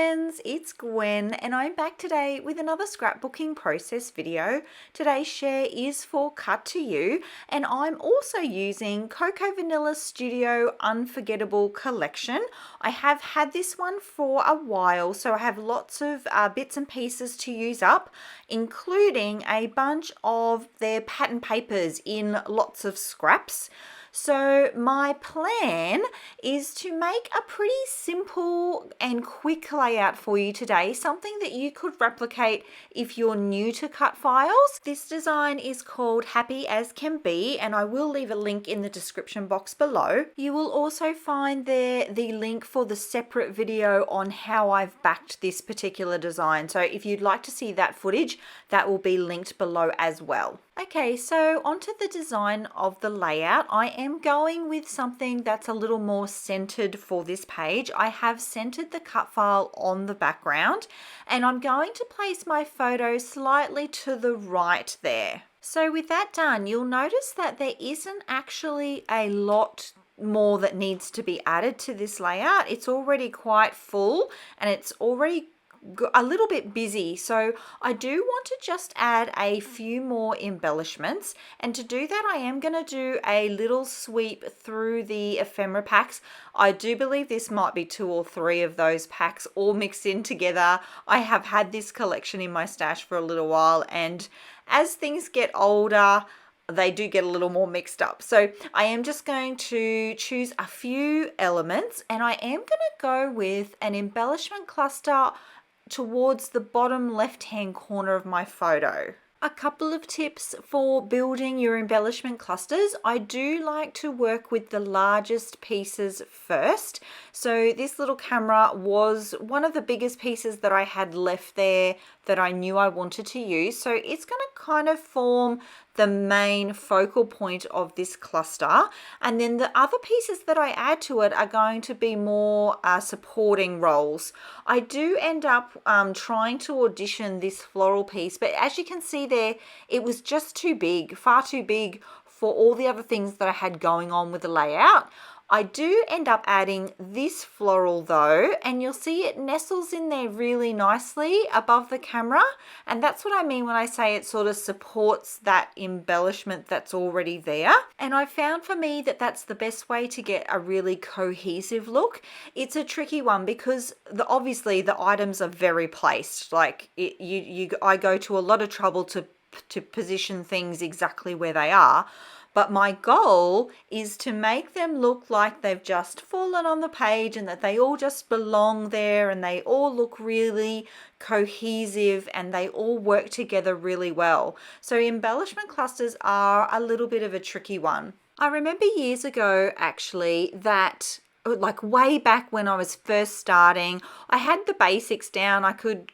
friends, it's Gwen and I'm back today with another scrapbooking process video. Today's share is for Cut to You and I'm also using Cocoa Vanilla Studio Unforgettable Collection. I have had this one for a while, so I have lots of bits and pieces to use up, including a bunch of their pattern papers in lots of scraps. So my plan is to make a pretty simple and quick layout for you today, something that you could replicate if you're new to cut files. This design is called Happy As Can Be, and I will leave a link in the description box below. You will also find there the link for the separate video on how I've backed this particular design. So if you'd like to see that footage, that will be linked below as well. Okay, so onto the design of the layout. I am going with something that's a little more centered for this page. I have centered the cut file on the background and I'm going to place my photo slightly to the right there. So with that done, you'll notice that there isn't actually a lot more that needs to be added to this layout. It's already quite full and it's already a little bit busy, so I do want to just add a few more embellishments, and to do that I am going to do a little sweep through the ephemera packs. I do believe this might be 2 or 3 of those packs all mixed in together. I have had this collection in my stash for a little while, and as things get older they do get a little more mixed up. So I am just going to choose a few elements and I am going to go with an embellishment cluster towards the bottom left hand corner of my photo. A couple of tips for building your embellishment clusters. I do like to work with the largest pieces first. So this little camera was one of the biggest pieces that I had left there that I knew I wanted to use. So it's going to kind of form the main focal point of this cluster. And then the other pieces that I add to it are going to be more supporting roles. I do end up trying to audition this floral piece, but as you can see there, it was just too big, far too big for all the other things that I had going on with the layout. I do end up adding this floral though, and you'll see it nestles in there really nicely above the camera, and that's what I mean when I say it sort of supports that embellishment that's already there. And I found for me that that's the best way to get a really cohesive look. It's a tricky one because obviously the items are very placed. Like I go to a lot of trouble to position things exactly where they are. But my goal is to make them look like they've just fallen on the page and that they all just belong there and they all look really cohesive and they all work together really well. So embellishment clusters are a little bit of a tricky one. I remember years ago actually that like way back when I was first starting, I had the basics down. I could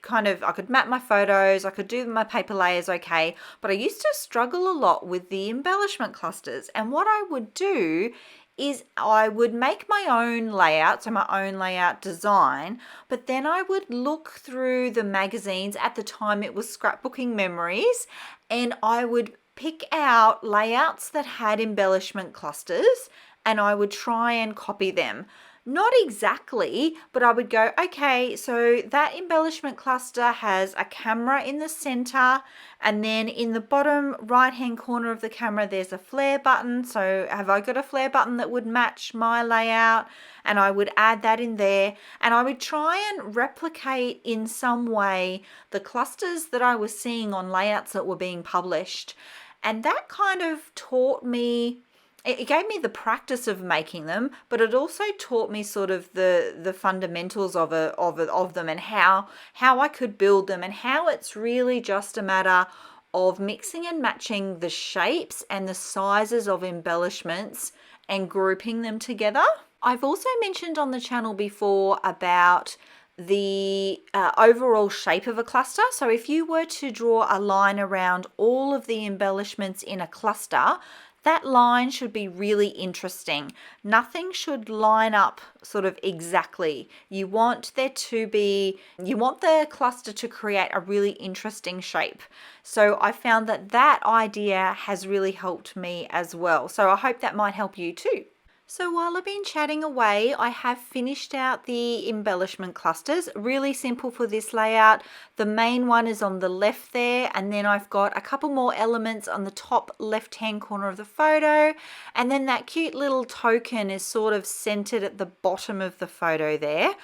map my photos, I could do my paper layers okay, but I used to struggle a lot with the embellishment clusters. And what I would do is I would make my own layout, so my own layout design, but then I would look through the magazines. At the time it was Scrapbooking Memories, and I would pick out layouts that had embellishment clusters and I would try and copy them. Not exactly, but I would go, okay, so that embellishment cluster has a camera in the center, and then in the bottom right hand corner of the camera there's a flare button. So have I got a flare button that would match my layout? And I would add that in there, and I would try and replicate in some way the clusters that I was seeing on layouts that were being published. And that kind of taught me, it gave me the practice of making them, but it also taught me sort of the fundamentals of them and how I could build them, and how it's really just a matter of mixing and matching the shapes and the sizes of embellishments and grouping them together. I've also mentioned on the channel before about the overall shape of a cluster. So if you were to draw a line around all of the embellishments in a cluster, that line should be really interesting. Nothing should line up sort of exactly. You want the cluster to create a really interesting shape. So I found that idea has really helped me as well. So I hope that might help you too. So while I've been chatting away, I have finished out the embellishment clusters. Really simple for this layout. The main one is on the left there, and then I've got a couple more elements on the top left-hand corner of the photo, and then that cute little token is sort of centered at the bottom of the photo there.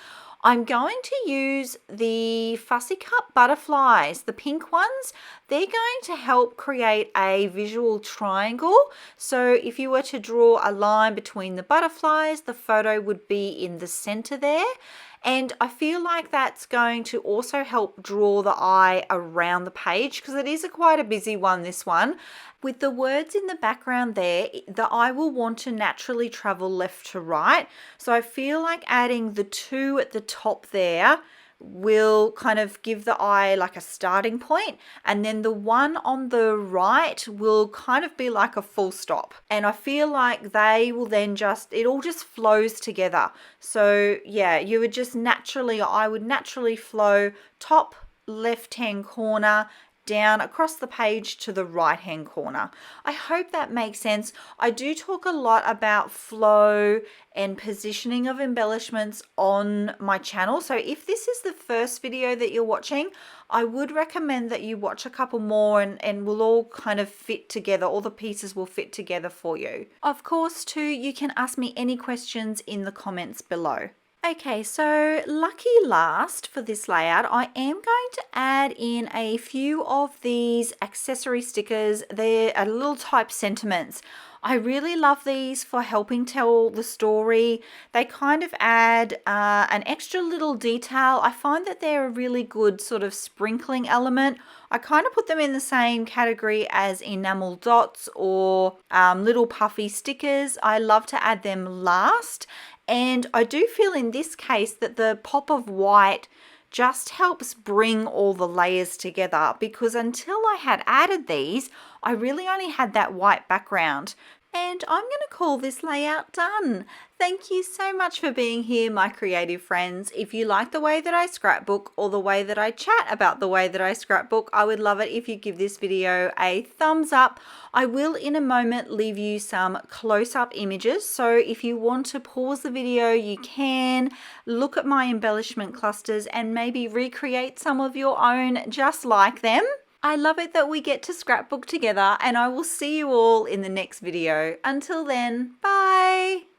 I'm going to use the Fussy Cut butterflies, the pink ones. They're going to help create a visual triangle. So if you were to draw a line between the butterflies, the photo would be in the center there. And I feel like that's going to also help draw the eye around the page, because it is quite a busy one, this one. With the words in the background there, the eye will want to naturally travel left to right. So I feel like adding the two at the top there will kind of give the eye like a starting point, and then the one on the right will kind of be like a full stop, and I feel like they will then it all just flows together. So yeah, you would just naturally, I would naturally flow top left hand corner down across the page to the right hand corner. I hope that makes sense. I do talk a lot about flow and positioning of embellishments on my channel. So if this is the first video that you're watching, I would recommend that you watch a couple more, and we'll all kind of fit together. All the pieces will fit together for you. Of course, too, you can ask me any questions in the comments below. Okay, so lucky last for this layout, I am going to add in a few of these accessory stickers. They're a little type sentiments. I really love these for helping tell the story. They kind of add an extra little detail. I find that they're a really good sort of sprinkling element. I kind of put them in the same category as enamel dots or little puffy stickers. I love to add them last. And I do feel in this case that the pop of white just helps bring all the layers together, because until I had added these, I really only had that white background. And I'm going to call this layout done. Thank you so much for being here, my creative friends. If you like the way that I scrapbook, or the way that I chat about the way that I scrapbook, I would love it if you give this video a thumbs up. I will in a moment leave you some close-up images, so if you want to pause the video, you can look at my embellishment clusters and maybe recreate some of your own just like them. I love it that we get to scrapbook together, and I will see you all in the next video. Until then, bye!